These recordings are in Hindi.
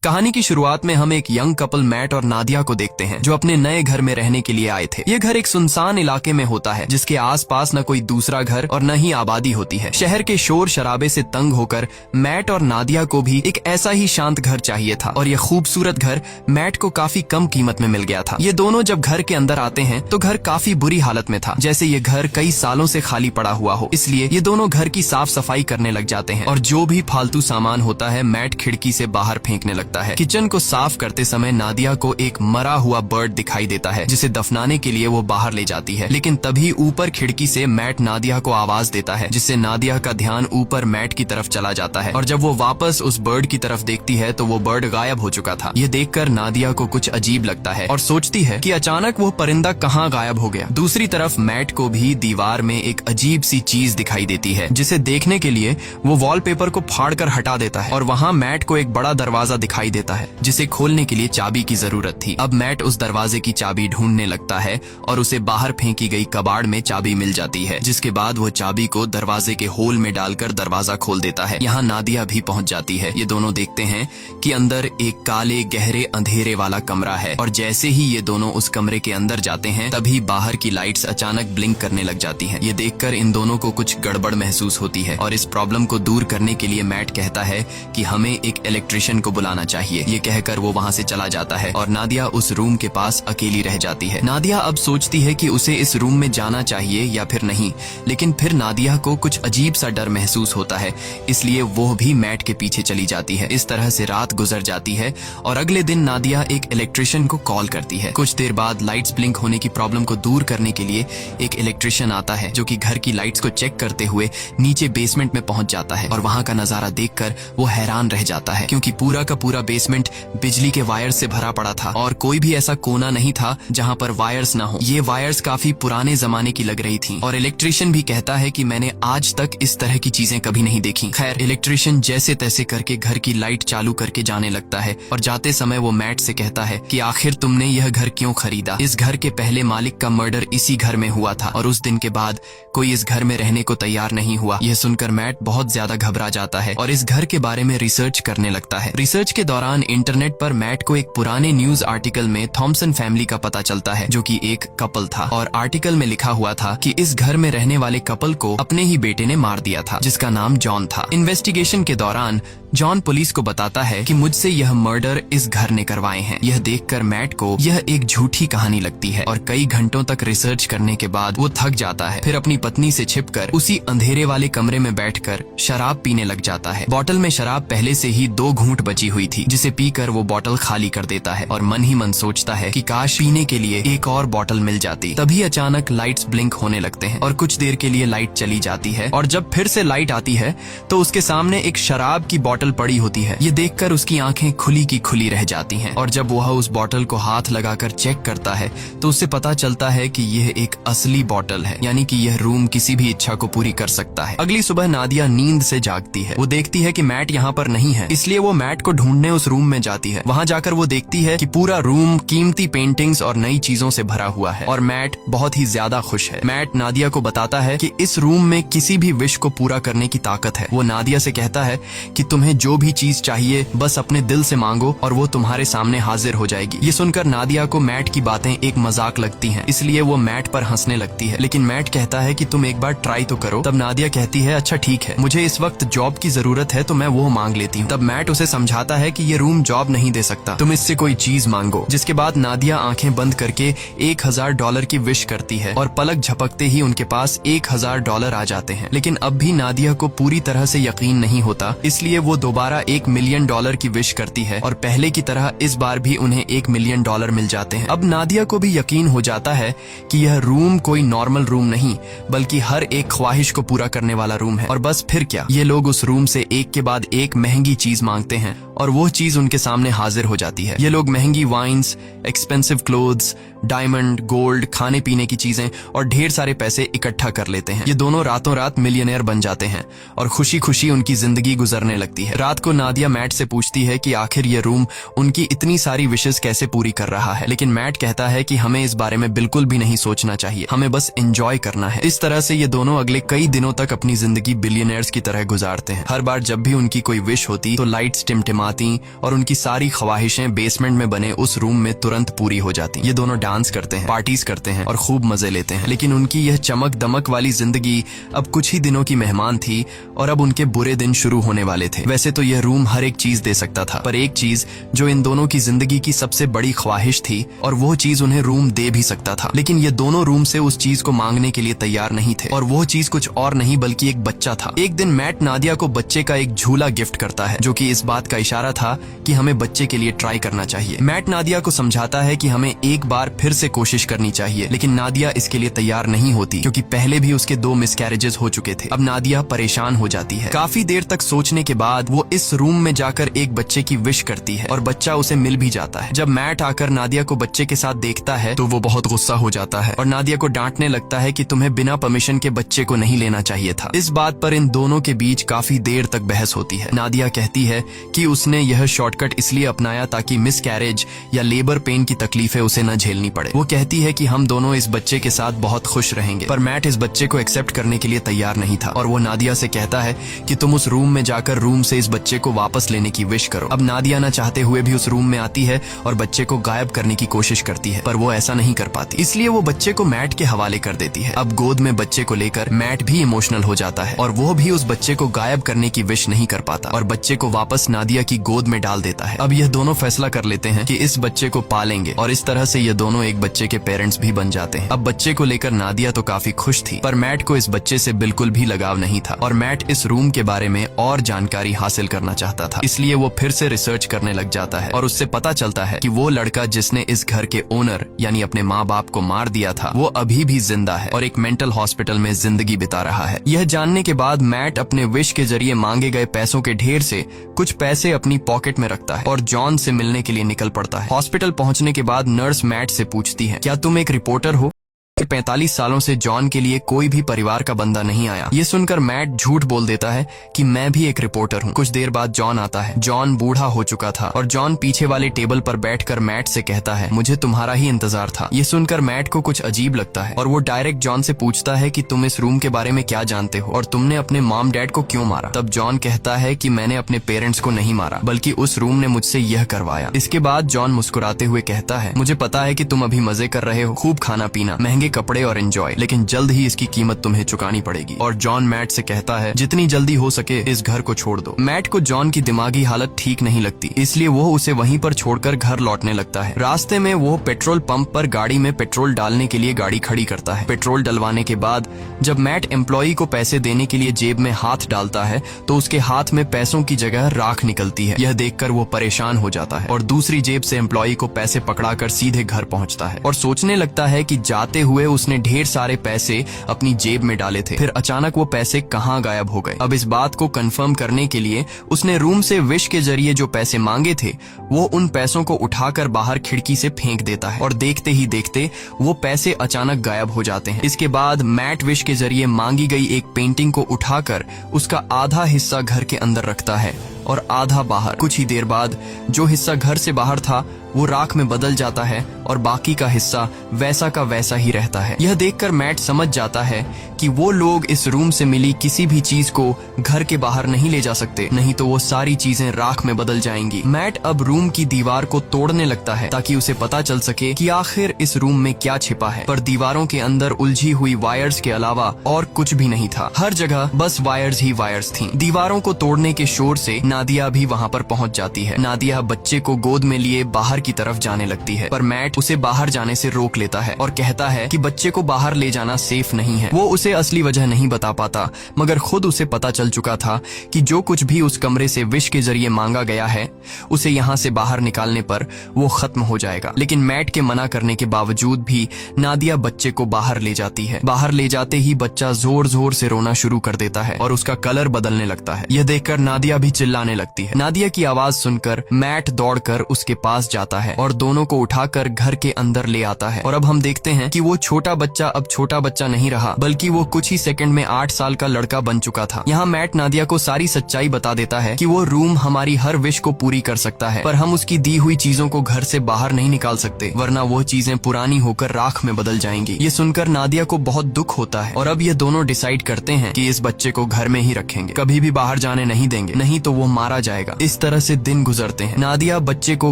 कहानी की शुरुआत में हम एक यंग कपल मैट और नादिया को देखते हैं जो अपने नए घर में रहने के लिए आए थे। ये घर एक सुनसान इलाके में होता है जिसके आसपास न कोई दूसरा घर और न ही आबादी होती है। शहर के शोर शराबे से तंग होकर मैट और नादिया को भी एक ऐसा ही शांत घर चाहिए था और ये खूबसूरत घर मैट को काफी कम कीमत में मिल गया था। ये दोनों जब घर के अंदर आते हैं तो घर काफी बुरी हालत में था, जैसे ये घर कई सालों से खाली पड़ा हुआ हो। इसलिए ये दोनों घर की साफ सफाई करने लग जाते हैं और जो भी फालतू सामान होता है मैट खिड़की से बाहर फेंकने लगता है। किचन को साफ करते समय नादिया को एक मरा हुआ बर्ड दिखाई देता है जिसे दफनाने के लिए वो बाहर ले जाती है, लेकिन तभी ऊपर खिड़की से मैट नादिया को आवाज देता है जिससे नादिया का ध्यान ऊपर मैट की तरफ चला जाता है और जब वो वापस उस बर्ड की तरफ देखती है तो वो बर्ड गायब हो चुका था। ये देखकर नादिया को कुछ अजीब लगता है और सोचती है कि अचानक वो परिंदा कहाँ गायब हो गया। दूसरी तरफ मैट को भी दीवार में एक अजीब सी चीज दिखाई देती है जिसे देखने के लिए वो वॉलपेपर को फाड़कर हटा देता है और वहाँ मैट को एक बड़ा दरवाजा दिखाई देता है जिसे खोलने के लिए चाबी की जरूरत थी। अब मैट उस दरवाजे की चाबी ढूंढने लगता है और उसे बाहर फेंकी गई कबाड़ में चाबी मिल जाती है, जिसके बाद वो चाबी को दरवाजे के होल में डालकर दरवाजा खोल देता है। यहाँ नादिया भी पहुंच जाती है। ये दोनों देखते हैं कि अंदर एक काले गहरे अंधेरे वाला कमरा है और जैसे ही ये दोनों उस कमरे के अंदर जाते हैं तभी बाहर की लाइट्स अचानक ब्लिंक करने लग जाती हैं। ये देखकर इन दोनों को कुछ गड़बड़ महसूस होती है और इस प्रॉब्लम को दूर करने के लिए मैट कहता है कि हमें एक इलेक्ट्रिशियन को बुलाना चाहिए। ये कहकर वो वहाँ से चला जाता है और नादिया उस रूम के पास अकेली रह जाती है। नादिया अब सोचती है कि उसे इस रूम में जाना चाहिए या फिर नहीं, लेकिन फिर नादिया को कुछ अजीब सा डर महसूस होता है, इसलिए वो भी मैट के पीछे चली जाती है। इस तरह से रात गुजर जाती है और अगले दिन नादिया एक इलेक्ट्रिशियन को कॉल करती है। कुछ देर बाद लाइट्स ब्लिंक होने की प्रॉब्लम को दूर करने के लिए एक इलेक्ट्रिशियन आता है जो कि घर की लाइट्स को चेक करते हुए नीचे बेसमेंट में पहुंच जाता है और वहाँ का नजारा देखकर वो हैरान रह जाता है क्योंकि पूरा का पूरा बेसमेंट बिजली के वायर से भरा पड़ा था और कोई भी ऐसा कोना नहीं था जहाँ पर वायर्स ना हो। ये वायर्स काफी पुराने जमाने की लग रही थी और इलेक्ट्रिशियन भी कहता है कि मैंने आज तक इस तरह की चीजें कभी नहीं देखी। खैर, इलेक्ट्रिशियन जैसे तैसे करके घर की लाइट चालू करके जाने लगता है और जाते समय वो मैट से कहता है कि आखिर तुमने यह घर क्यों खरीदा? इस घर के पहले मालिक का मर्डर इसी घर में हुआ था और उस दिन के बाद कोई इस घर में रहने को तैयार नहीं हुआ। यह सुनकर मैट बहुत ज्यादा घबरा जाता है और इस घर के बारे में रिसर्च करने लगता है। रिसर्च के दौरान इंटरनेट पर मैट को एक पुराने न्यूज आर्टिकल में थॉमसन फैमिली का पता चलता है जो कि एक कपल था और आर्टिकल में लिखा हुआ था कि इस घर में रहने वाले कपल को अपने ही बेटे ने मार दिया था जिसका नाम जॉन था। इन्वेस्टिगेशन के दौरान जॉन पुलिस को बताता है कि मुझसे यह मर्डर इस घर ने करवाए हैं। यह देखकर मैट को यह एक झूठी कहानी लगती है और कई घंटों तक रिसर्च करने के बाद वो थक जाता है। फिर अपनी पत्नी से छिपकर उसी अंधेरे वाले कमरे में बैठकर शराब पीने लग जाता है। बोतल में शराब पहले से ही 2 घूंट बची हुई थी जिसे पीकर वो बोतल खाली कर देता है और मन ही मन सोचता है कि काश पीने के लिए एक और बोतल मिल जाती। तभी अचानक लाइट्स ब्लिंक होने लगते हैं और कुछ देर के लिए लाइट चली जाती है और जब फिर से लाइट आती है तो उसके सामने एक शराब की बोतल पड़ी होती है। ये देखकर उसकी आंखें खुली की खुली रह जाती हैं और जब वह उस बोतल को हाथ लगाकर चेक करता है तो उसे पता चलता है कि यह एक असली बोतल है, यानी कि यह रूम किसी भी इच्छा को पूरी कर सकता है। अगली सुबह नादिया नींद से जागती है। वो देखती है कि मैट यहाँ पर नहीं है, इसलिए वो मैट को ढूंढने उस रूम में जाती है। वहाँ जाकर वो देखती है कि पूरा रूम कीमती पेंटिंग्स और नई चीजों से भरा हुआ है और मैट बहुत ही ज्यादा खुश है। मैट नादिया को बताता है कि इस रूम में किसी भी विश को पूरा करने की ताकत है। वो नादिया से कहता है कि तुम्हें जो भी चीज चाहिए बस अपने दिल से मांगो और वो तुम्हारे सामने हाजिर हो जाएगी। ये सुनकर नादिया को मैट की बातें एक मजाक लगती हैं, इसलिए वो मैट पर हंसने लगती है, लेकिन मैट कहता है कि तुम एक बार ट्राई तो करो। तब नादिया कहती है अच्छा ठीक है, मुझे इस वक्त जॉब की जरूरत है तो मैं वो मांग लेती हूँ। तब मैट उसे समझाता है कि ये रूम जॉब नहीं दे सकता, तुम इससे कोई चीज मांगो। जिसके बाद नादिया आंखें बंद करके $1000 की विश करती है और पलक झपकते ही उनके पास $1000 आ जाते हैं। लेकिन अब भी नादिया को पूरी तरह से यकीन नहीं होता, इसलिए वो दोबारा $1 मिलियन की विश करती है और पहले की तरह इस बार भी उन्हें $1 मिलियन मिल जाते हैं। अब नादिया को भी यकीन हो जाता है कि यह रूम कोई नॉर्मल रूम नहीं बल्कि हर एक ख्वाहिश को पूरा करने वाला रूम है। और बस फिर क्या, ये लोग उस रूम से एक के बाद एक महंगी चीज मांगते हैं और वो चीज उनके सामने हाजिर हो जाती है। ये लोग महंगी wines, expensive clothes, diamond, gold, खाने पीने की चीजें और ढेर सारे पैसे इकट्ठा कर लेते हैं। ये दोनों रातों रात मिलियनेयर बन जाते हैं और खुशी खुशी उनकी जिंदगी गुजरने लगती है। है। रात को नादिया मैट से पूछती है कि आखिर ये रूम उनकी इतनी सारी विशेष कैसे पूरी कर रहा है, लेकिन मैट कहता है कि हमें इस बारे में बिल्कुल भी नहीं सोचना चाहिए, हमें बस एंजॉय करना है। इस तरह से ये दोनों अगले कई दिनों तक अपनी जिंदगी बिलियनर्स की तरह गुजारते हैं। हर बार जब भी उनकी कोई विश होती तो लाइट्स टिमटिमाती और उनकी सारी ख्वाहिशें बेसमेंट में बने उस रूम में तुरंत पूरी हो जाती। ये दोनों डांस करते हैं, पार्टीज करते हैं और खूब मजे लेते हैं। लेकिन उनकी यह चमक दमक वाली जिंदगी अब कुछ ही दिनों की मेहमान थी और अब उनके बुरे दिन शुरू होने वाले थे। वैसे तो यह रूम हर एक चीज दे सकता था, पर एक चीज जो इन दोनों की जिंदगी की सबसे बड़ी ख्वाहिश थी और वो चीज उन्हें रूम दे भी सकता था, लेकिन ये दोनों रूम से उस चीज को मांगने के लिए तैयार नहीं थे। और वो चीज कुछ और नहीं बल्कि एक बच्चा था। एक दिन मैट नादिया को बच्चे का एक झूला गिफ्ट करता है, जो कि इस बात का इशारा था कि हमें बच्चे के लिए ट्राई करना चाहिए। मैट नादिया को समझाता है कि हमें एक बार फिर से कोशिश करनी चाहिए, लेकिन नादिया इसके लिए तैयार नहीं होती क्योंकि पहले भी उसके 2 मिसकैरेजेस हो चुके थे। अब नादिया परेशान हो जाती है। काफी देर तक सोचने के बाद वो इस रूम में जाकर एक बच्चे की विश करती है और बच्चा उसे मिल भी जाता है। जब मैट आकर नादिया को बच्चे के साथ देखता है तो वो बहुत गुस्सा हो जाता है और नादिया को डांटने लगता है कि तुम्हें बिना परमिशन के बच्चे को नहीं लेना चाहिए था। इस बात पर इन दोनों के बीच काफी देर तक बहस होती है। नादिया कहती है कि उसने यह शॉर्टकट इसलिए अपनाया ताकि मिसकैरेज या लेबर पेन की तकलीफें उसे न झेलनी पड़े। वो कहती है कि हम दोनों इस बच्चे के साथ बहुत खुश रहेंगे, पर मैट इस बच्चे को एक्सेप्ट करने के लिए तैयार नहीं था और वो नादिया से कहता है कि तुम उस रूम में जाकर रूम से इस बच्चे को वापस लेने की विश करो। अब नादिया न चाहते हुए भी उस रूम में आती है और बच्चे को गायब करने की कोशिश करती है, पर वो ऐसा नहीं कर पाती, इसलिए वो बच्चे को मैट के हवाले कर देती है। अब गोद में बच्चे को लेकर मैट भी इमोशनल हो जाता है और वो भी उस बच्चे को गायब करने की विश नहीं कर पाता और बच्चे को वापस नादिया की गोद में डाल देता है। अब यह दोनों फैसला कर लेते हैं कि इस बच्चे को पालेंगे और इस तरह से ये दोनों एक बच्चे के पेरेंट्स भी बन जाते हैं। अब बच्चे को लेकर नादिया तो काफी खुश थी, पर मैट को इस बच्चे से बिल्कुल भी लगाव नहीं था और मैट इस रूम के बारे में और जानकारी हासिल करना चाहता था, इसलिए वो फिर से रिसर्च करने लग जाता है और उससे पता चलता है कि वो लड़का जिसने इस घर के ओनर यानी अपने माँ बाप को मार दिया था वो अभी भी जिंदा है और एक मेंटल हॉस्पिटल में जिंदगी बिता रहा है। यह जानने के बाद मैट अपने विश के जरिए मांगे गए पैसों के ढेर से कुछ पैसे अपनी पॉकेट में रखता है और जॉन से मिलने के लिए निकल पड़ता है। हॉस्पिटल पहुंचने के बाद नर्स मैट से पूछती है, क्या तुम एक रिपोर्टर हो? 45 सालों से जॉन के लिए कोई भी परिवार का बंदा नहीं आया। ये सुनकर मैट झूठ बोल देता है कि मैं भी एक रिपोर्टर हूँ। कुछ देर बाद जॉन आता है। जॉन बूढ़ा हो चुका था और जॉन पीछे वाले टेबल पर बैठकर मैट से कहता है, मुझे तुम्हारा ही इंतजार था। ये सुनकर मैट को कुछ अजीब लगता है और वो डायरेक्ट जॉन से पूछता है कि तुम इस रूम के बारे में क्या जानते हो और तुमने अपने मॉम डैड को क्यों मारा? तब जॉन कहता है कि मैंने अपने पेरेंट्स को नहीं मारा बल्कि उस रूम ने मुझसे यह करवाया। इसके बाद जॉन मुस्कुराते हुए कहता है, मुझे पता है कि तुम अभी मजे कर रहे हो, खूब खाना पीना, महंगे कपड़े और एंजॉय, लेकिन जल्द ही इसकी कीमत तुम्हें चुकानी पड़ेगी। और जॉन मैट से कहता है, जितनी जल्दी हो सके इस घर को छोड़ दो। मैट को जॉन की दिमागी हालत ठीक नहीं लगती, इसलिए वो उसे वहीं पर छोड़कर घर लौटने लगता है। रास्ते में वो पेट्रोल पंप पर गाड़ी में पेट्रोल डालने के लिए गाड़ी खड़ी करता है। पेट्रोल डलवाने के बाद जब मैट एम्प्लॉई को पैसे देने के लिए जेब में हाथ डालता है तो उसके हाथ में पैसों की जगह राख निकलती है। यह देखकर वो परेशान हो जाता है और दूसरी जेब से एम्प्लॉई को पैसे पकड़ाकर सीधे घर पहुंचता है और सोचने लगता है कि जाते हुए उसने ढेर सारे पैसे अपनी जेब में डाले थे, फिर अचानक वो पैसे कहाँ गायब हो गए। अब इस बात को कंफर्म करने के लिए उसने रूम से विश के जरिए जो पैसे मांगे थे वो उन पैसों को उठाकर बाहर खिड़की से फेंक देता है और देखते ही देखते वो पैसे अचानक गायब हो जाते हैं। इसके बाद मैट विश के जरिए मांगी गई एक पेंटिंग को उठाकर उसका आधा हिस्सा घर के अंदर रखता है और आधा बाहर। कुछ ही देर बाद जो हिस्सा घर से बाहर था वो राख में बदल जाता है और बाकी का हिस्सा वैसा का वैसा ही रहता है। यह देखकर मैट समझ जाता है कि वो लोग इस रूम से मिली किसी भी चीज को घर के बाहर नहीं ले जा सकते, नहीं तो वो सारी चीजें राख में बदल जाएंगी। मैट अब रूम की दीवार को तोड़ने लगता है ताकि उसे पता चल सके कि आखिर इस रूम में क्या छिपा है, पर दीवारों के अंदर उलझी हुई वायर्स के अलावा और कुछ भी नहीं था। हर जगह बस वायर्स ही वायर्स थीं। दीवारों को तोड़ने के शोर से नादिया भी वहाँ पर पहुँच जाती है। नादिया बच्चे को गोद में लिए बाहर की तरफ जाने लगती है, पर मैट उसे बाहर जाने से रोक लेता है और कहता है कि बच्चे को बाहर ले जाना सेफ नहीं है। वो उसे असली वजह नहीं बता पाता, मगर खुद उसे पता चल चुका था कि जो कुछ भी उस कमरे से विश के जरिए मांगा गया है उसे यहाँ से बाहर निकालने पर वो खत्म हो जाएगा। लेकिन मैट के मना करने के बावजूद भी नादिया बच्चे को बाहर ले जाती है। बाहर ले जाते ही बच्चा जोर जोर से रोना शुरू कर देता है और उसका कलर बदलने लगता है। यह देखकर नादिया भी चिल्लाने चिल्लाने लगती है। नादिया की आवाज सुनकर मैट दौड़कर उसके पास जाता है और दोनों को उठाकर घर के अंदर ले आता है। और अब हम देखते हैं कि वो छोटा बच्चा अब छोटा बच्चा नहीं रहा, बल्कि वो कुछ ही सेकंड में 8 साल का लड़का बन चुका था। यहाँ मैट नादिया को सारी सच्चाई बता देता है कि वो रूम हमारी हर विश को पूरी कर सकता है, पर हम उसकी दी हुई चीजों को घर से बाहर नहीं निकाल सकते, वरना वो चीजें पुरानी होकर राख में बदल जाएंगी। ये सुनकर नादिया को बहुत दुख होता है और अब ये दोनों डिसाइड करते हैं कि इस बच्चे को घर में ही रखेंगे, कभी भी बाहर जाने नहीं देंगे, नहीं तो वो मारा जाएगा। इस तरह से दिन गुजरते हैं। नादिया बच्चे को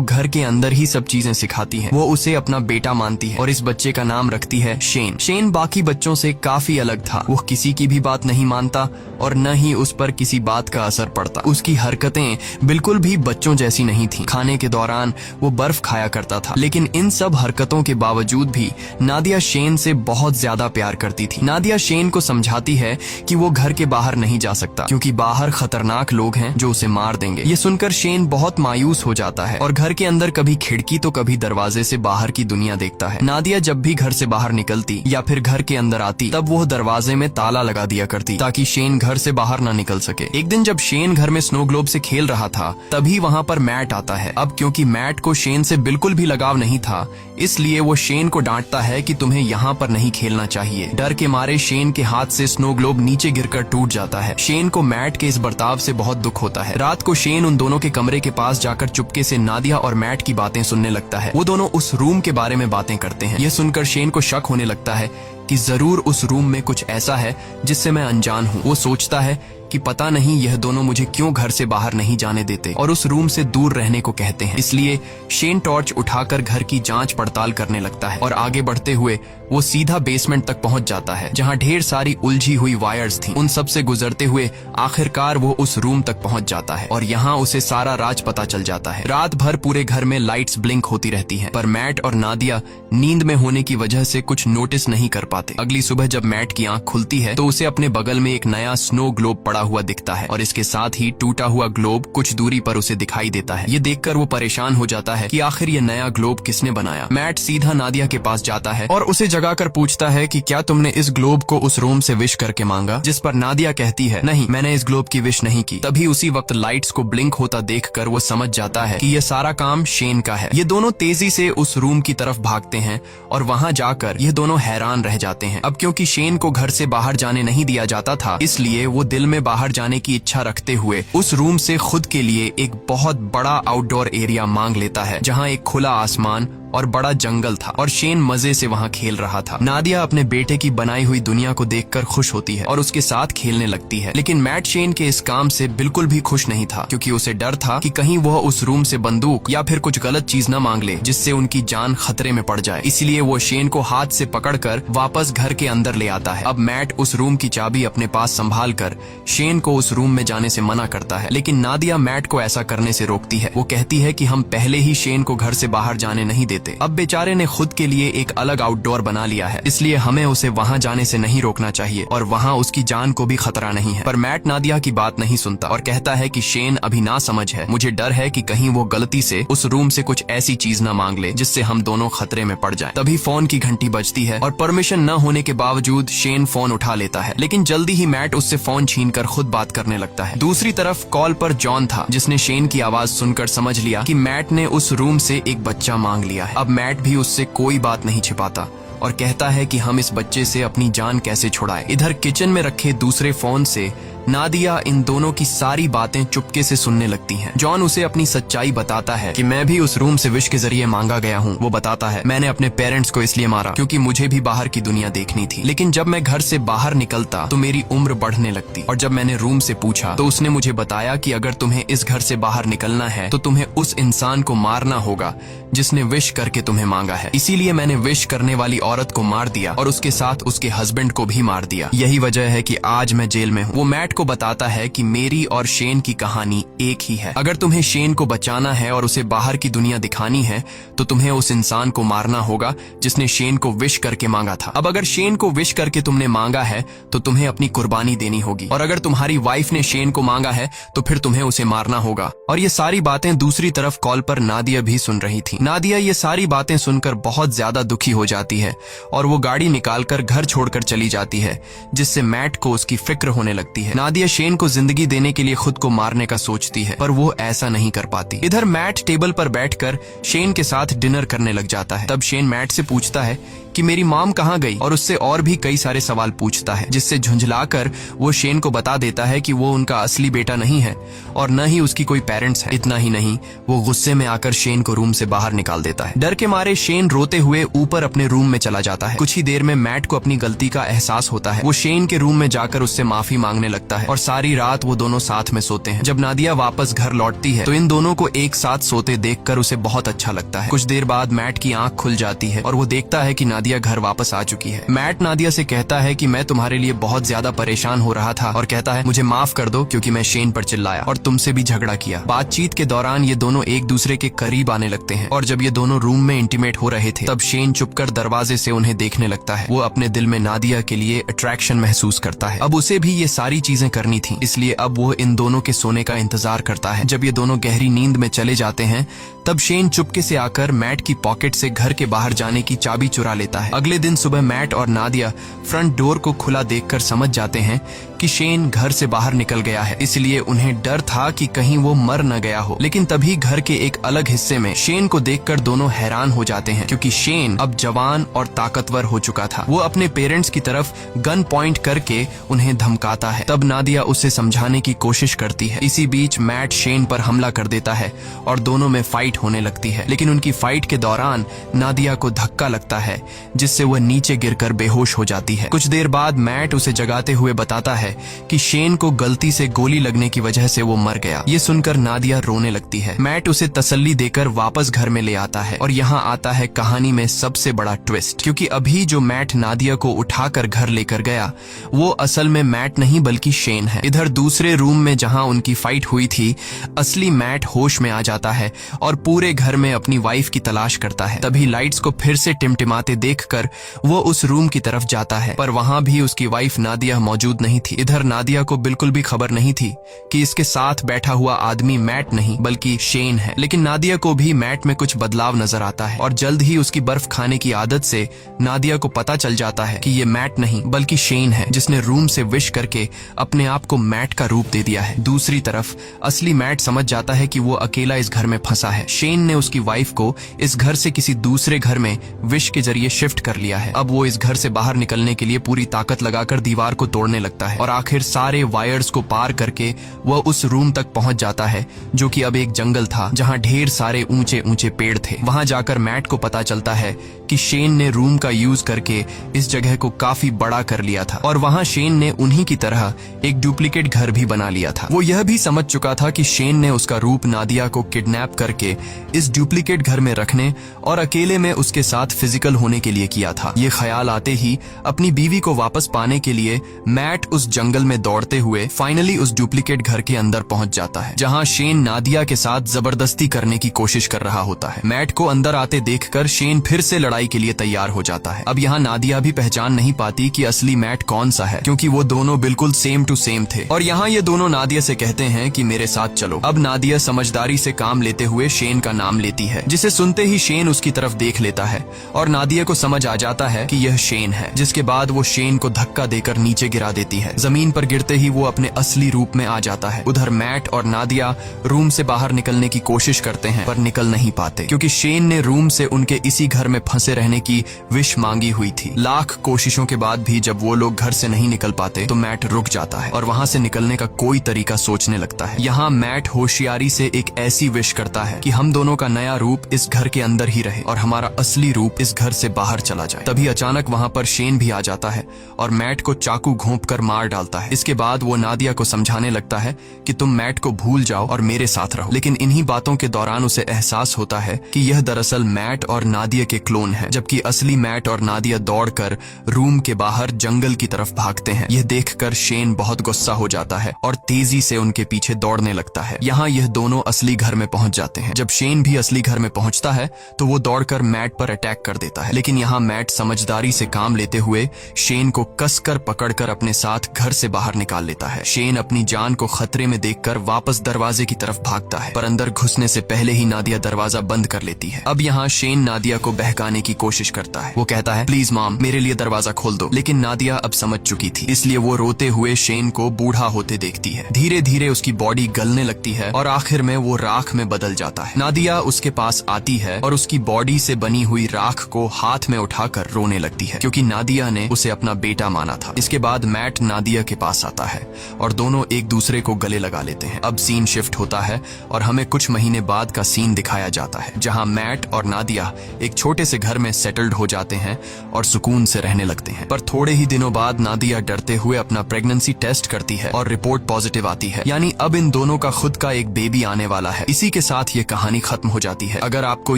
घर के अंदर ही सब चीजें सिखाती है। वो उसे अपना बेटा मानती है और इस बच्चे का नाम रखती है शेन। शेन बाकी बच्चों से काफी अलग था। वो किसी की भी बात नहीं मानता और न ही उस पर किसी बात का असर पड़ता। उसकी हरकतें बिल्कुल भी बच्चों जैसी नहीं थी। खाने के दौरान वो बर्फ खाया करता था, लेकिन इन सब हरकतों के बावजूद भी नादिया शेन से बहुत ज्यादा प्यार करती थी। नादिया शेन को समझाती है कि वो घर के बाहर नहीं जा सकता, क्योंकि बाहर खतरनाक लोग हैं जो उसे मार देंगे। ये सुनकर शेन बहुत मायूस हो जाता है और घर के अंदर कभी खिड़की तो कभी दरवाजे से बाहर की दुनिया देखता है। नादिया जब भी घर से बाहर निकलती या फिर घर के अंदर आती, तब वो दरवाजे में ताला लगा दिया करती ताकि शेन घर से बाहर ना निकल सके। एक दिन जब शेन घर में स्नो ग्लोब से खेल रहा था, तभी वहाँ पर मैट आता है। अब क्योंकि मैट को शेन से बिल्कुल भी लगाव नहीं था, इसलिए वो शेन को डांटता है कि तुम्हें यहाँ पर नहीं खेलना चाहिए। डर के मारे शेन के हाथ से स्नो ग्लोब नीचे गिरकर टूट जाता है। शेन को मैट के इस बर्ताव से बहुत दुख होता है। रात को शेन उन दोनों के कमरे के पास जाकर चुपके से नादिया और मैट की बातें सुनने लगता है। वो दोनों उस रूम के बारे में बातें करते हैं। यह सुनकर शेन को शक होने लगता है कि जरूर उस रूम में कुछ ऐसा है जिससे मैं अनजान हूँ। वो सोचता है कि पता नहीं यह दोनों मुझे क्यों घर से बाहर नहीं जाने देते और उस रूम से दूर रहने को कहते हैं। इसलिए शेन टॉर्च उठाकर घर की जांच पड़ताल करने लगता है और आगे बढ़ते हुए वो सीधा बेसमेंट तक पहुंच जाता है, जहां ढेर सारी उलझी हुई वायर्स थीं। उन सब से गुजरते हुए आखिरकार वो उस रूम तक पहुंच जाता है और यहाँ उसे सारा राज पता चल जाता है। रात भर पूरे घर में लाइट्स ब्लिंक होती रहती हैं, पर मैट और नादिया नींद में होने की वजह से कुछ नोटिस नहीं कर पाते। अगली सुबह जब मैट की आंख खुलती है तो उसे अपने बगल में एक नया स्नो ग्लोब पड़ा हुआ दिखता है और इसके साथ ही टूटा हुआ ग्लोब कुछ दूरी पर उसे दिखाई देता है। ये देखकर वो परेशान हो जाता है कि आखिर ये नया ग्लोब किसने बनाया। मैट सीधा नादिया के पास जाता है और उसे जगाकर पूछता है कि क्या तुमने इस ग्लोब को उस रूम से विश करके मांगा, जिस पर नादिया कहती है नहीं, मैंने इस ग्लोब की विश नहीं की। तभी उसी वक्त लाइट्स को ब्लिंक होता देखकर वो समझ जाता है कि ये सारा काम शेन का है। ये दोनों तेजी से उस रूम की तरफ भागते हैं और वहाँ जाकर ये दोनों हैरान रह जाते हैं। अब क्योंकि शेन को घर से बाहर जाने नहीं दिया जाता था, इसलिए वो दिल में बाहर जाने की इच्छा रखते हुए उस रूम से खुद के लिए एक बहुत बड़ा आउटडोर एरिया मांग लेता है, जहाँ एक खुला आसमान और बड़ा जंगल था और शेन मजे से वहाँ खेल रहा था। नादिया अपने बेटे की बनाई हुई दुनिया को देखकर खुश होती है और उसके साथ खेलने लगती है, लेकिन मैट शेन के इस काम से बिल्कुल भी खुश नहीं था, क्योंकि उसे डर था कि कहीं वह उस रूम से बंदूक या फिर कुछ गलत चीज न मांग ले जिससे उनकी जान खतरे में पड़ जाए। इसलिए वो शेन को हाथ से पकड़कर वापस घर के अंदर ले आता है। अब मैट उस रूम की चाबी अपने पास संभाल कर शेन को उस रूम में जाने से मना करता है, लेकिन नादिया मैट को ऐसा करने से रोकती है। वो कहती है कि हम पहले ही शेन को घर से बाहर जाने नहीं देते। अब बेचारे ने खुद के लिए एक अलग आउटडोर बना लिया है, इसलिए हमें उसे वहाँ जाने से नहीं रोकना चाहिए और वहाँ उसकी जान को भी खतरा नहीं है। पर मैट नादिया की बात नहीं सुनता और कहता है कि शेन अभी ना समझ है, मुझे डर है कि कहीं वो गलती से उस रूम से कुछ ऐसी चीज न मांग ले जिससे हम दोनों खतरे में पड़ जाएं। तभी फोन की घंटी बजती है और परमिशन न होने के बावजूद शेन फोन उठा लेता है, लेकिन जल्दी ही मैट उससे फोन छीनकर खुद बात करने लगता है। दूसरी तरफ कॉल पर जॉन था, जिसने शेन की आवाज सुनकर समझ लिया कि मैट ने उस रूम से एक बच्चा मांग लिया है। अब मैट भी उससे कोई बात नहीं छिपाता और कहता है कि हम इस बच्चे से अपनी जान कैसे छुड़ाएं। इधर किचन में रखे दूसरे फोन से नादिया इन दोनों की सारी बातें चुपके से सुनने लगती हैं। जॉन उसे अपनी सच्चाई बताता है कि मैं भी उस रूम से विश के जरिए मांगा गया हूँ। वो बताता है, मैंने अपने पेरेंट्स को इसलिए मारा क्योंकि मुझे भी बाहर की दुनिया देखनी थी, लेकिन जब मैं घर से बाहर निकलता तो मेरी उम्र बढ़ने लगती और जब मैंने रूम से पूछा तो उसने मुझे बताया कि अगर तुम्हें इस घर से बाहर निकलना है तो तुम्हें उस इंसान को मारना होगा जिसने विश करके तुम्हें मांगा है। इसीलिए मैंने विश करने वाली औरत को मार दिया और उसके साथ उसके हस्बैंड को भी मार दिया। यही वजह है कि आज मैं जेल में हूँ। वो मैट को बताता है कि मेरी और शेन की कहानी एक ही है। अगर तुम्हें शेन को बचाना है और उसे बाहर की दुनिया दिखानी है तो तुम्हें उस इंसान को मारना होगा जिसने शेन को विश करके मांगा था। अब अगर शेन को विश करके तुमने मांगा है तो तुम्हें अपनी कुर्बानी देनी होगी, और अगर तुम्हारी वाइफ ने शेन को मांगा है तो फिर तुम्हें उसे मारना होगा। और ये सारी बातें दूसरी तरफ कॉल पर नादिया भी सुन रही थी। नादिया ये सारी बातें सुनकर बहुत ज्यादा दुखी हो जाती है और वो गाड़ी निकालकर घर छोड़कर चली जाती है, जिससे मैट को उसकी फिक्र होने लगती है। नादिया शेन को जिंदगी देने के लिए खुद को मारने का सोचती है, पर वो ऐसा नहीं कर पाती। इधर मैट टेबल पर बैठकर शेन के साथ डिनर करने लग जाता है। तब शेन मैट से पूछता है कि मेरी मॉम कहाँ गई, और उससे और भी कई सारे सवाल पूछता है, जिससे झुंझलाकर वो शेन को बता देता है कि वो उनका असली बेटा नहीं है और न ही उसकी कोई पेरेंट्स है। इतना ही नहीं, वो गुस्से में आकर शेन को रूम से बाहर निकाल देता है। डर के मारे शेन रोते हुए ऊपर अपने रूम में चला जाता है। कुछ ही देर में मैट को अपनी गलती का एहसास होता है। वो शेन के रूम में जाकर उससे माफी मांगने लगता है और सारी रात वो दोनों साथ में सोते हैं। जब नादिया वापस घर लौटती है तो इन दोनों को एक साथ सोते देखकर उसे बहुत अच्छा लगता है। कुछ देर बाद मैट की आंख खुल जाती है और वो देखता है कि नादिया घर वापस आ चुकी है। मैट नादिया से कहता है कि मैं तुम्हारे लिए बहुत ज्यादा परेशान हो रहा था, और कहता है मुझे माफ कर दो क्योंकि मैं शेन पर चिल्लाया और तुमसे भी झगड़ा किया। बातचीत के दौरान ये दोनों एक दूसरे के करीब आने लगते हैं और जब ये दोनों रूम में इंटीमेट हो रहे थे तब शेन चुपकर दरवाजे से उन्हें देखने लगता है। वो अपने दिल में नादिया के लिए अट्रैक्शन महसूस करता है। अब उसे भी ये सारी चीजें करनी थी, इसलिए अब वो इन दोनों के सोने का इंतजार करता है। जब ये दोनों गहरी नींद में चले जाते हैं तब शेन चुपके से आकर मैट की पॉकेट से घर के बाहर जाने की चाबी चुरा लेता है। अगले दिन सुबह मैट और नादिया फ्रंट डोर को खुला देखकर समझ जाते हैं कि शेन घर से बाहर निकल गया है, इसलिए उन्हें डर था कि कहीं वो मर न गया हो। लेकिन तभी घर के एक अलग हिस्से में शेन को देखकर दोनों हैरान हो जाते हैं, क्योंकि शेन अब जवान और ताकतवर हो चुका था। वो अपने पेरेंट्स की तरफ गन पॉइंट करके उन्हें धमकाता है। तब नादिया उसे समझाने की कोशिश करती है। इसी बीच मैट शेन पर हमला कर देता है और दोनों में फाइट होने लगती है। लेकिन उनकी फाइट के दौरान नादिया को धक्का लगता है, जिससे वह नीचे गिरकर बेहोश हो जाती है। कुछ देर बाद मैट उसे जगाते हुए बताता है कि शेन को गलती से गोली लगने की वजह से वो मर गया। ये सुनकर नादिया रोने लगती है। मैट उसे तसल्ली देकर वापस घर में ले आता है और यहाँ आता है कहानी में सबसे बड़ा ट्विस्ट, क्योंकि अभी जो मैट नादिया को उठाकर घर लेकर गया वो असल में मैट नहीं बल्कि शेन है। इधर दूसरे रूम में जहाँ उनकी फाइट हुई थी, असली मैट होश में आ जाता है और पूरे घर में अपनी वाइफ की तलाश करता है। तभी लाइट्स को फिर से टिमटिमाते देखकर वो उस रूम की तरफ जाता है, पर वहाँ भी उसकी वाइफ नादिया मौजूद नहीं थी। इधर नादिया को बिल्कुल भी खबर नहीं थी कि इसके साथ बैठा हुआ आदमी मैट नहीं बल्कि शेन है। लेकिन नादिया को भी मैट में कुछ बदलाव नजर आता है और जल्द ही उसकी बर्फ खाने की आदत से नादिया को पता चल जाता है कि ये मैट नहीं बल्कि शेन है, जिसने रूम से विश करके अपने आप को मैट का रूप दे दिया है। दूसरी तरफ असली मैट समझ जाता है कि वो अकेला इस घर में फंसा है। शेन ने उसकी वाइफ को इस घर से किसी दूसरे घर में विश के जरिए शिफ्ट कर लिया है। अब वो इस घर से बाहर निकलने के लिए पूरी ताकत लगाकर दीवार को तोड़ने लगता है और आखिर सारे वायर्स को पार करके वह उस रूम तक पहुंच जाता है, जो कि अब एक जंगल था जहां ढेर सारे ऊंचे ऊंचे पेड़ थे। वहां जाकर मैट को पता चलता है कि शेन ने रूम का यूज करके इस जगह को काफी बड़ा कर लिया था और वहां शेन ने उन्हीं की तरह एक डुप्लीकेट घर भी बना लिया था। वो यह भी समझ चुका था कि शेन ने उसका रूप नादिया को किडनैप करके इस डुप्लीकेट घर में रखने और अकेले में उसके साथ फिजिकल होने के लिए किया था। ये ख्याल आते ही अपनी बीवी को वापस पाने के लिए मैट उस जंगल में दौड़ते हुए फाइनली उस डुप्लीकेट घर के अंदर पहुंच जाता है, जहां शेन नादिया के साथ जबरदस्ती करने की कोशिश कर रहा होता है। मैट को अंदर आते देखकर शेन फिर से लड़ाई के लिए तैयार हो जाता है। अब यहाँ नादिया भी पहचान नहीं पाती कि असली मैट कौन सा है, क्योंकि वो दोनों बिल्कुल सेम टू सेम थे। और यहाँ ये दोनों नादिया से कहते हैं कि मेरे साथ चलो। अब नादिया समझदारी से काम लेते हुए शेन का नाम लेती है, जिसे सुनते ही शेन उसकी तरफ देख लेता है और नादिया को समझ आ जाता है कि यह शेन है, जिसके बाद वो शेन को धक्का देकर नीचे गिरा देती है। जमीन पर गिरते ही वो अपने असली रूप में आ जाता है। उधर मैट और नादिया रूम से बाहर निकलने की कोशिश करते हैं पर निकल नहीं पाते, क्योंकि शेन ने रूम से उनके इसी घर में फंसे रहने की विश मांगी हुई थी। लाख कोशिशों के बाद भी जब वो लोग घर से नहीं निकल पाते तो मैट रुक जाता है और वहां से निकलने का कोई तरीका सोचने लगता है। यहाँ मैट होशियारी से एक ऐसी विश करता है कि हम दोनों का नया रूप इस घर के अंदर ही रहे और हमारा असली रूप इस घर से बाहर चला जाए। तभी अचानक वहां पर शेन भी आ जाता है और मैट को चाकू घोंपकर मार डालता है। इसके बाद वो नादिया को समझाने लगता है कि तुम मैट को भूल जाओ और मेरे साथ रहो। लेकिन इन्हीं बातों के दौरान उसे एहसास होता है कि यह दरअसल मैट और नादिया के क्लोन है, जबकि असली मैट और नादिया दौड़कर रूम के बाहर जंगल की तरफ भागते हैं। यह देखकर शेन बहुत गुस्सा हो जाता है और तेजी से उनके पीछे दौड़ने लगता है। यहाँ यह दोनों असली घर में पहुंच जाते हैं। जब शेन भी असली घर में पहुंचता है तो वो दौड़कर मैट पर अटैक कर देता है, लेकिन यहाँ मैट समझदारी से काम लेते हुए शेन को कसकर पकड़कर अपने साथ घर से बाहर निकाल लेता है। शेन अपनी जान को खतरे में देखकर वापस दरवाजे की तरफ भागता है, पर अंदर घुसने से पहले ही नादिया दरवाजा बंद कर लेती है। अब यहाँ शेन नादिया को बहकाने की कोशिश करता है। वो कहता है, प्लीज मॉम, मेरे लिए दरवाजा खोल दो। लेकिन नादिया अब समझ चुकी थी, इसलिए वो रोते हुए शेन को बूढ़ा होते देखती है। धीरे धीरे उसकी बॉडी गलने लगती है और आखिर में वो राख में बदल जाता है। नादिया उसके पास आती है और उसकी बॉडी से बनी हुई राख को हाथ में उठाकर रोने लगती है, क्योंकि नादिया ने उसे अपना बेटा माना था। इसके बाद मैट नादिया के पास आता है और दोनों एक दूसरे को गले लगा लेते हैं। अब सीन शिफ्ट होता है और हमें कुछ महीने बाद का सीन दिखाया जाता है, जहां मैट और नादिया एक छोटे से घर में सेटल्ड हो जाते हैं और सुकून से रहने लगते हैं। पर थोड़े ही दिनों बाद नादिया डरते हुए अपना प्रेगनेंसी टेस्ट करती है और रिपोर्ट पॉजिटिव आती है, यानी अब इन दोनों का खुद का एक बेबी आने वाला है। इसी के साथ ये कहानी खत्म हो जाती है। अगर आपको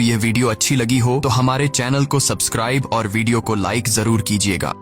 ये वीडियो अच्छी लगी हो तो हमारे चैनल को सब्सक्राइब और वीडियो को लाइक जरूर कीजिएगा।